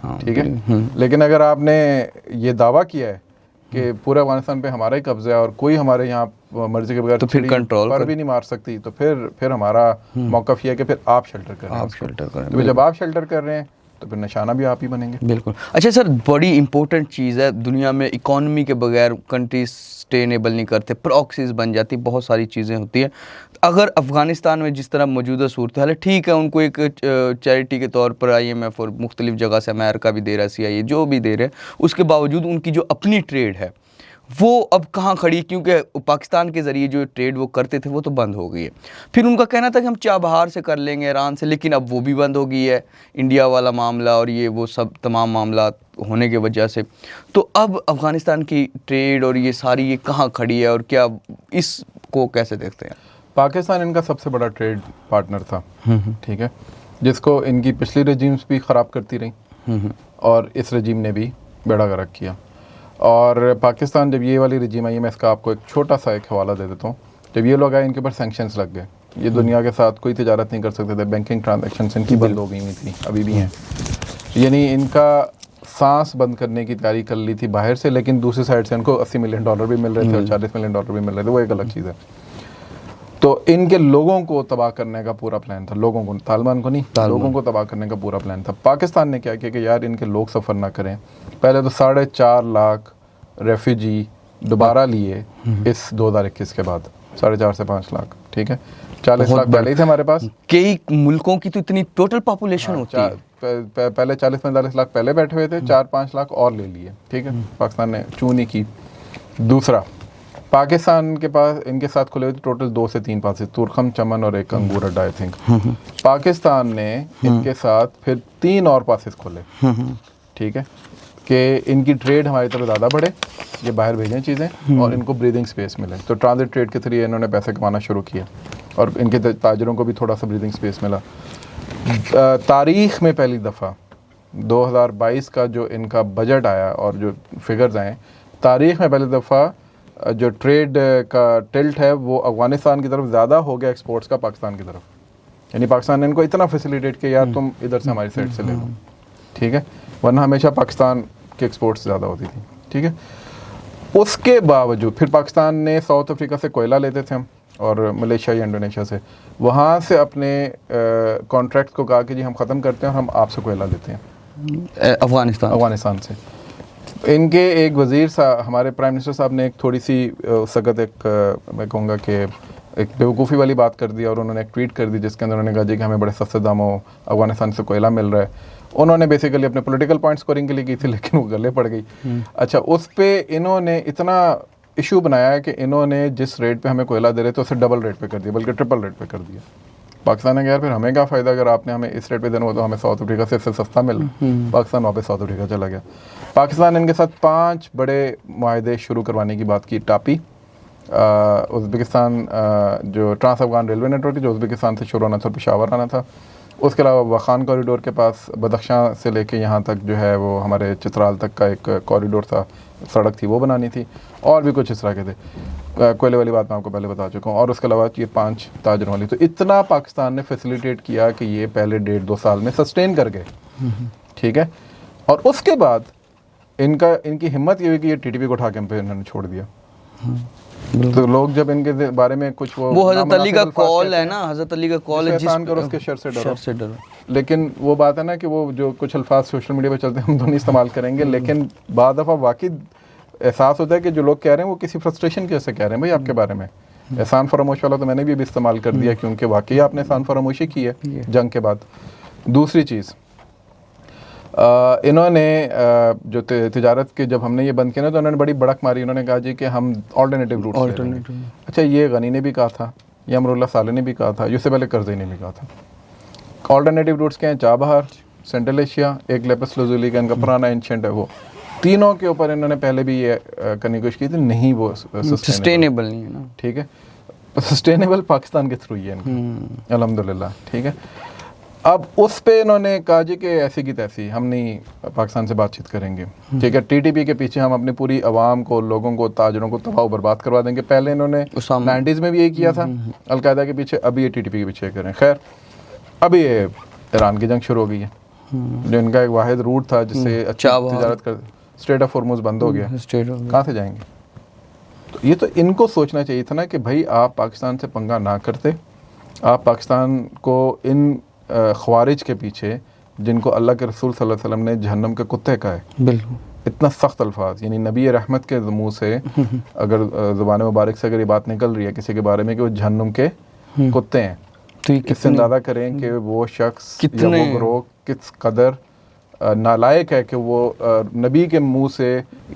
हाँ, ठीक है। लेकिन अगर आपने ये दावा किया है कि पूरे अफगानिस्तान पे हमारा ही कब्जा है और कोई हमारे यहाँ मर्जी के बगैर तो फिर कंट्रोल पर भी नहीं मार सकती, तो फिर हमारा मौक़िफ़ ये है कि फिर आप शेल्टर करें। आप शेल्टर करें। तो जब आप शेल्टर कर रहे हैं तो फिर निशाना भी आप ही बनेंगे। बिल्कुल। अच्छा सर, बड़ी इंपॉर्टेंट चीज़ है दुनिया में, इकॉनमी के बगैर कंट्री सस्टेनेबल नहीं करते, प्रॉक्सीज बन जाती, बहुत सारी चीज़ें होती हैं। अगर अफ़गानिस्तान में जिस तरह मौजूदा सूरत हाल है, ठीक है, उनको एक चैरिटी के तौर पर IMF और मुख्तलिफ जगह से अमेरिका भी दे रहा है, CIA जो भी दे रहे हैं, उसके बावजूद उनकी जो अपनी ट्रेड है वो अब कहाँ खड़ी, क्योंकि पाकिस्तान के ज़रिए जो ट्रेड वो करते थे वो तो बंद हो गई है। फिर उनका कहना था कि हम चाबहार से कर लेंगे, ईरान से, लेकिन अब वो भी बंद हो गई है, इंडिया वाला मामला और ये वो सब तमाम मामला होने की वजह से। तो अब अफ़गानिस्तान की ट्रेड और ये सारी ये कहाँ खड़ी है और क्या इसको कैसे देखते हैं? पाकिस्तान इनका सबसे बड़ा ट्रेड पार्टनर था, ठीक है, जिसको इनकी पिछली रजीम्स भी ख़राब करती रही और इस रजीम ने भी बेड़ा गर्क किया। और पाकिस्तान जब ये वाली रजीम आई है, मैं इसका आपको एक छोटा सा एक हवाला दे देता हूँ। जब ये लोग आए, इनके ऊपर सैंक्शंस लग गए, ये दुनिया के साथ कोई तिजारत नहीं कर सकते थे, बैंकिंग ट्रांजैक्शंस इनकी बंद हो गई हुई थी, अभी भी हैं, यानी इनका सांस बंद करने की तैयारी कर ली थी बाहर से, लेकिन दूसरी साइड से इनको $80 मिलियन भी मिल रहे थे और $40 मिलियन भी मिल रहे थे, वो एक अलग चीज़ है। तो इनके लोगों को तबाह करने का पूरा प्लान था, लोगों को, तालिबान को नहीं, लोगों को तबाह करने का पूरा प्लान था। पाकिस्तान ने क्या किया कि यार इनके लोग सफ़र ना करें, पहले तो 4.5 लाख रेफ्यूजी दोबारा लिए इस 2021 के बाद, 4.5 से 5 लाख, ठीक है, 40 लाख पहले ही थे हमारे पास। कई मुल्कों की तो इतनी टोटल पॉपुलेशन होती है, पहले 40-45 लाख पहले बैठे हुए थे, 4-5 लाख और ले लिए, ठीक है, पाकिस्तान ने चूं नहीं की। दूसरा, पाकिस्तान के पास इनके साथ खुले हुए थे टोटल 2 से 3 पासेस, तुरखम, चमन और एक अंगूर अड्डा, आई थिंक। पाकिस्तान ने इनके साथ फिर 3 और पासेस खोले, ठीक है, कि इनकी ट्रेड हमारी तरफ ज़्यादा बढ़े, ये बाहर भेजें चीज़ें और इनको ब्रीदिंग स्पेस मिले। तो ट्रांजिट ट्रेड के जरिए इन्होंने पैसे कमाना शुरू किया और इनके ताजरों को भी थोड़ा सा ब्रीदिंग स्पेस मिला। तारीख़ में पहली दफ़ा 2022 का जो इनका बजट आया और जो फिगर्स आए, तारीख़ में पहली दफ़ा जो ट्रेड का टिल्ट है वो अफ़गानिस्तान की तरफ ज़्यादा हो गया एक्सपोर्ट्स का पाकिस्तान की तरफ, यानी पाकिस्तान ने इनको इतना फैसिलिटेट किया यार तुम इधर से हमारी साइड से ले लो, ठीक है, वरना हमेशा पाकिस्तान के एक्सपोर्ट्स ज़्यादा होती थी, ठीक है। उसके बावजूद फिर पाकिस्तान ने साउथ अफ्रीका से कोयला लेते थे हम और मलेशिया या इंडोनेशिया से, वहाँ से अपने कॉन्ट्रैक्ट को कहा कि जी हम ख़त्म करते हैं और हम आपसे कोयला लेते हैं अफ़गानिस्तान से। इनके एक वज़ीर साहब, हमारे प्राइम मिनिस्टर साहब ने एक थोड़ी सी उस वक़्त एक मैं कहूँगा कि एक बेवकूफ़ी वाली बात कर दी और उन्होंने एक ट्वीट कर दी जिसके अंदर उन्होंने कहा जी कि हमें बड़े सस्ते दामों अफ़गानिस्तान से कोयला मिल रहा है। उन्होंने बेसिकली अपने पॉलिटिकल पॉइंट स्कोरिंग के लिए की थी, लेकिन वो गले पड़ गई। अच्छा, उस पर इन्होंने इतना इशू बनाया है कि इन्होंने जिस रेट पे हमें कोयला दे रहे थे उससे डबल रेट पे कर दिया, बल्कि ट्रिपल रेट पे कर दिया। पाकिस्तान ने कहा यार फिर हमें क्या फ़ायदा, अगर आपने हमें इस रेट पे देना हो तो हमें साउथ अफ्रीका से इससे सस्ता मिल। पाकिस्तान वापस साउथ अफ्रीका चला गया। पाकिस्तान ने इनके साथ 5 बड़े मुआहदे शुरू करवाने की बात की। टापी, उज़्बेकिस्तान, जो ट्रांस अफ़गान रेलवे नेटवर्क जो उज़्बेकिस्तान से शुरू होना था, पेशावर आना था। उसके अलावा वखान कॉरिडोर के पास बदख्शां से लेके यहाँ तक जो है वो हमारे चित्राल तक का एक कॉरिडोर था, सड़क थी, वो बनानी थी, और भी कुछ इस तरह के थे। कोयले वाली बात मैं आपको पहले बता चुका हूँ। और उसके अलावा ये 5 ताजरों वाली, तो इतना पाकिस्तान ने फैसिलिटेट किया कि ये पहले 1.5-2 साल में सस्टेन कर गए, ठीक है। और उसके बाद इनकी हिम्मत ये हुई कि ये TTP को उठा के हम पे इन्होंने छोड़ दिया। तो लोग जब इनके बारे में कुछ वो हज़रत अली का कॉल है ना, हज़रत अली का कॉल है, जिस करो उसके शर से डरो। लेकिन वो बात है ना कि वो जो कुछ अल्फाज सोशल मीडिया पे चलते हैं हम तो नहीं इस्तेमाल करेंगे, लेकिन बाद दफ़ा वाकई एहसास होता है कि जो लोग कह रहे हैं वो किसी फ्रस्ट्रेशन की वजह से कह रहे हैं भाई आपके बारे में। एहसान फरामोश वाला तो मैंने भी इस्तेमाल कर दिया, क्योंकि वाकई आपने एहसान फरामोशी की है जंग के बाद। दूसरी चीज़, इन्होंने जो तिजारत के जब हमने ये बंद किया ना तो उन्होंने बड़ी बड़क मारी। उन्होंने कहा जी कि हम ऑल्टरनेटिव रूट। अच्छा, ये गनी ने भी कहा था, ये अमरुल्लाह साले ने भी कहा था, इससे पहले करज़ई ने भी कहा था। ऑल्टरनेटिव रूट्स क्या हैं? चाबहार, सेंट्रल एशिया, एक लेपिस लाजुली का इनका पुराना एंशिएंट है, वो तीनों के ऊपर इन्होंने पहले भी ये करने की कोशिश की थी, नहीं वो सस्टेनेबल नहीं है ना, ठीक है। सस्टेनेबल पाकिस्तान के थ्रू ही है इनका, अल्हम्दुलिल्लाह, ठीक है। अब उस पे इन्होंने कहा जी कि ऐसी की तैसी हम नहीं पाकिस्तान से बातचीत करेंगे, ठीक है। TTP के पीछे हम अपनी पूरी आवाम को, लोगों को, ताजरों को तबाह बर्बाद करवा देंगे। पहले इन्होंने 90s में भी यही किया था अलकायदा के पीछे, अभी ये TTP के पीछे करें। खैर, अभी ये ईरान की जंग शुरू हो गई है, जो इनका एक वाहिद रूट था जिससे अच्छी तिजारत कर, स्ट्रेट ऑफ हॉर्मुज़ बंद हो गया, कहाँ से जाएंगे? तो ये तो इनको सोचना चाहिए था ना कि भाई आप पाकिस्तान से पंगा ना करते, आप पाकिस्तान को इन ख्वारिज के पीछे जिनको अल्लाह के रसूल सल्लल्लाहु अलैहि वसल्लम ने जहन्नम के कुत्ते कहा है, बिल्कुल इतना सख्त अल्फाज, यानी नबी रहमत के मुंह से अगर ज़ुबान मुबारक से अगर ये बात निकल रही है किसी के बारे में कि वो जहन्नुम के कुत्ते हैं, तो ये इससे अंदाज़ा करें कि वो शख्स या वो गिरोह किस कदर नालायक है कि वो नबी के मुंह से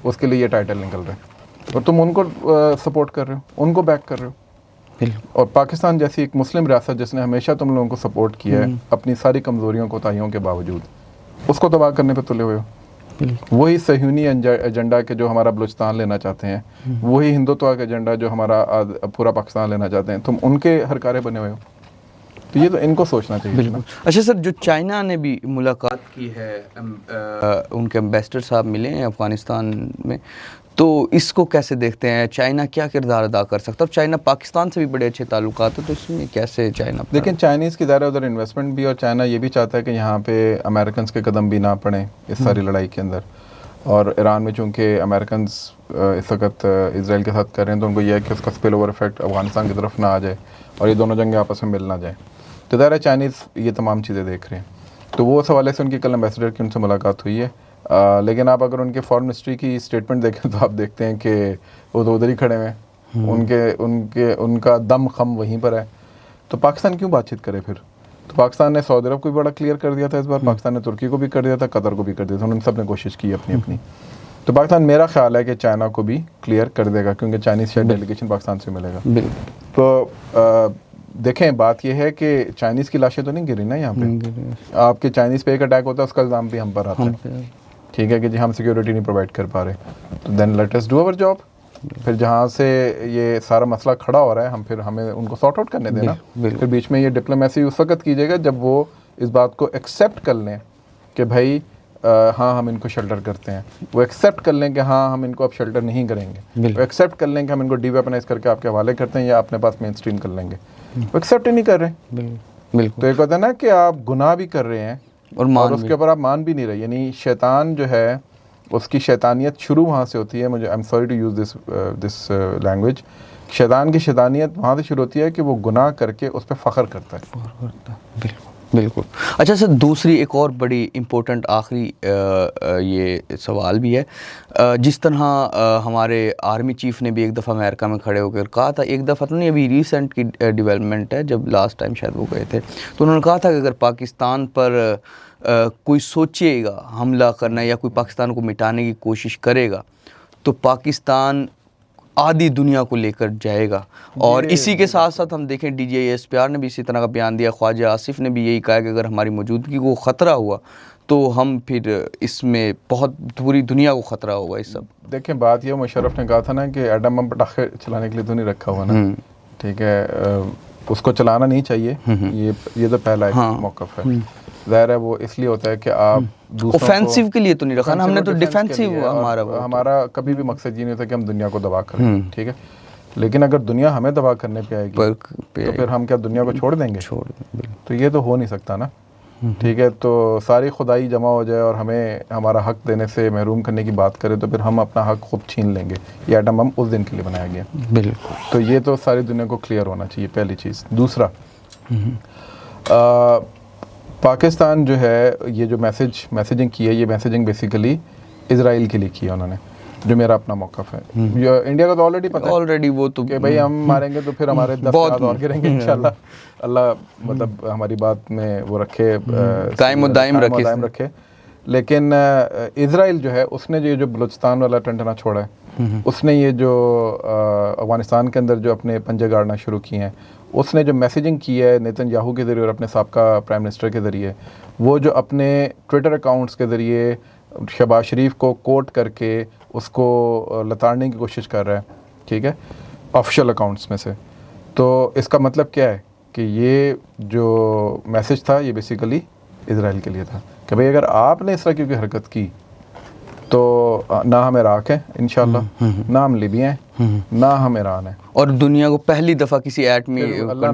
उसके लिए ये टाइटल निकल रहा है और तुम उनको सपोर्ट कर रहे हो, उनको बैक कर रहे हो। और पाकिस्तान जैसी एक मुस्लिम रियासत जिसने हमेशा तुम लोगों को सपोर्ट किया है अपनी सारी कमज़ोरियों कोताहियों के बावजूद, उसको तबाह करने पे तुले हुए हो। वही सह्यूनी एजेंडा के जो हमारा बलूचिस्तान लेना चाहते हैं, वही हिंदुत्व का एजेंडा जो हमारा पूरा पाकिस्तान लेना चाहते हैं, तुम उनके हरकारे बने हुए हो। तो ये तो इनको सोचना चाहिए। बिल्कुल। अच्छा सर, जो चाइना ने भी मुलाकात की है, उनके एम्बेसडर साहब मिले हैं अफ़गानिस्तान में, तो इसको कैसे देखते हैं? चाइना क्या किरदार अदा कर सकता है? अब चाइना पाकिस्तान से भी बड़े अच्छे ताल्लुकात हैं, तो इसमें कैसे चाइना? लेकिन चाइनीज़ की ज़्यादा उधर इन्वेस्टमेंट भी, और चाइना ये भी चाहता है कि यहाँ पे अमेरिकन के कदम भी ना पड़े इस सारी लड़ाई के अंदर। और ईरान में चूँकि अमेरिकन इस वक्त इसराइल के साथ कर रहे हैं, तो उनको यह है कि उसका स्पिल ओवर इफेक्ट अफगानिस्तान की तरफ ना आ जाए और ये दोनों जंगें आपस में मिल ना जाए। तो ज़ाहिर है चाइनीज़ ये तमाम चीज़ें देख रहे हैं। तो वो उस हवाले से उनकी कल एम्बेसडर की उनसे मुलाकात हुई है। लेकिन आप अगर उनके फॉरेन मिनिस्ट्री की स्टेटमेंट देखें तो आप देखते हैं कि वो तो उधर ही खड़े हुए हैं, उनका दम खम वहीं पर है। तो पाकिस्तान क्यों बातचीत करे फिर? तो पाकिस्तान ने सऊदी अरब को भी बड़ा क्लियर कर दिया था इस बार, पाकिस्तान ने तुर्की को भी कर दिया था, कतर को भी कर दिया था, उन्होंने सब ने कोशिश की अपनी अपनी। तो पाकिस्तान, मेरा ख्याल है कि चाइना को भी क्लियर कर देगा, क्योंकि चाइनीज़ शेयर डेलीगेशन पाकिस्तान से मिलेगा। तो देखें, बात यह है कि चाइनीज़ की लाशें तो नहीं गिरी ना यहाँ पे। आपके चाइनीज़ पे एक अटैक होता है, उसका इल्ज़ाम भी हम पर आता है, ठीक है, कि जी हम सिक्योरिटी नहीं प्रोवाइड कर पा रहे। तो then let us do our job. फिर जहाँ से ये सारा मसला खड़ा हो रहा है, हमें उनको सॉर्ट आउट करने देना। फिर बीच में ये डिप्लोमेसी उस वक्त कीजिएगा जब वो इस बात को एक्सेप्ट कर लें कि भाई हाँ हम इनको शेल्टर करते हैं, वो एक्सेप्ट कर लें कि हाँ हम इनको अब शेल्टर नहीं करेंगे, वो एक्सेप्ट कर लें कि हम इनको डीवेपनाइज करके आपके हवाले करते हैं या अपने पास मेन स्ट्रीम कर लेंगे। वो एक्सेप्ट ही नहीं कर रहे। बिल्कुल। तो एक होता है ना कि आप गुनाह भी कर रहे हैं और उसके ऊपर आप मान भी नहीं रहे। यानी शैतान जो है, उसकी शैतानियत शुरू वहाँ से होती है। मुझे I am sorry to use this language. शैतान की शैतानियत वहाँ से शुरू होती है कि वो गुनाह करके उस पर फ़ख्र करता है। बिल्कुल। अच्छा सर, दूसरी एक और बड़ी इम्पोर्टेंट आखिरी ये सवाल भी है। जिस तरह हमारे आर्मी चीफ़ ने भी एक दफ़ा अमेरिका में खड़े होकर कहा था, एक दफ़ा तो नहीं, अभी रिसेंट की डेवलपमेंट है, जब लास्ट टाइम शायद वो गए थे, तो उन्होंने कहा था कि अगर पाकिस्तान पर कोई सोचेगा हमला करना या कोई पाकिस्तान को मिटाने की कोशिश करेगा, तो पाकिस्तान आधी दुनिया को लेकर जाएगा। और इसी के साथ साथ हम देखें DGISPR ने भी इसी तरह का बयान दिया, ख्वाजा आसिफ ने भी यही कहा कि अगर हमारी मौजूदगी को ख़तरा हुआ तो हम फिर इसमें बहुत पूरी दुनिया को ख़तरा होगा। इस सब देखें, बात यह मुशर्रफ ने कहा था ना कि एटम बम पटाखे चलाने के लिए तो नहीं रखा हुआ ना, ठीक है, उसको चलाना नहीं चाहिए, ये तो पहला एक मौक़िफ़ है। ज़ाहिर है वो इसलिए होता है कि आप ऑफेंसिव के लिए तो नहीं रखा ना हमने, तो डिफेंसिव हमारा कभी भी मकसद ये नहीं होता कि हम दुनिया को दबा करें, ठीक है। लेकिन अगर दुनिया हमें दबा करने पे आएगी तो फिर हम क्या दुनिया को छोड़ देंगे? तो ये तो हो नहीं सकता ना, ठीक है। तो सारी खुदाई जमा हो जाए और हमें हमारा हक देने से महरूम करने की बात करें तो फिर हम अपना हक खुद छीन लेंगे। ये एटम बम उस दिन के लिए बनाया गया। बिल्कुल। तो ये तो सारी दुनिया को क्लियर होना चाहिए, पहली चीज़। दूसरा, पाकिस्तान जो है ये जो मैसेजिंग की है, ये मैसेजिंग बेसिकली इजराइल के लिए की है उन्होंने, जो मेरा अपना मौक़िफ़ है। इंडिया का तो ऑलरेडी पता है, ऑलरेडी वो तो कि भाई हम मारेंगे तो फिर हमारे 10 और गिरेंगे इंशाल्लाह। अल्लाह मतलब हमारी बात में वो रखे, कायम दायम रखे। लेकिन इजराइल जो है उसने जो बलूचिस्तान वाला टंटना छोड़ा है, उसने ये जो अफगानिस्तान के अंदर जो अपने पंजे गाड़ना शुरू किए हैं, उसने जो मैसेजिंग की है नेतन्याहू के ज़रिए और अपने साबका प्राइम मिनिस्टर के ज़रिए, वो जो अपने ट्विटर अकाउंट्स के ज़रिए शहबाज शरीफ को कोट करके उसको लताड़ने की कोशिश कर रहा है, ठीक है, ऑफिशियल अकाउंट्स में से। तो इसका मतलब क्या है कि ये जो मैसेज था ये बेसिकली इजराइल के लिए था कि भाई अगर आपने इस तरह की हरकत की तो ना हम इराक़ हैं इंशाल्लाह, ना हम लिबिया हैं, ना हम ईरान है। और दुनिया को पहली दफ़ा किसी एटमी, अल्लाह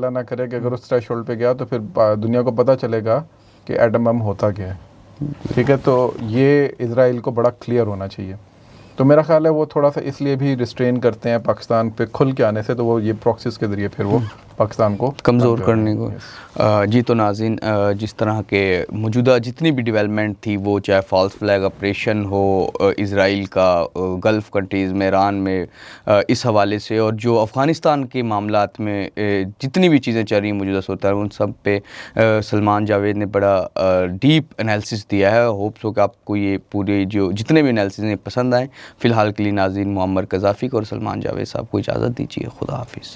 ना करे कि अगर उस थ्रेशोल्ड पे गया तो फिर दुनिया को पता चलेगा कि एटम बम होता क्या है, ठीक है। तो ये इजराइल को बड़ा क्लियर होना चाहिए। तो मेरा ख्याल है वो थोड़ा सा इसलिए भी रिस्ट्रेन करते हैं पाकिस्तान पे खुल के आने से, तो वो ये प्रॉक्सीज के ज़रिए फिर वो पाकिस्तान को कमज़ोर करने को। जी तो नाज़रीन, जिस तरह के मौजूदा जितनी भी डेवलपमेंट थी, वो चाहे फॉल्स फ्लैग ऑपरेशन हो इसराइल का गल्फ़ कंट्रीज़ में, ईरान में, इस हवाले से, और जो अफ़गानिस्तान के मामलात में जितनी भी चीज़ें चल रही हैं मौजूदा सूरत हाल, उन सब पे सलमान जावेद ने बड़ा डीप एनालिसिस दिया है। होप्स हो कि आपको ये पूरे जो जितने भी एनालिसिस हैं पसंद आए। फ़िलहाल के लिए नाज़रीन, मुअम्मर क़ज़ाफ़ी को और सलमान जावेद साहब को इजाज़त दीजिए। खुदा हाफ़िज़।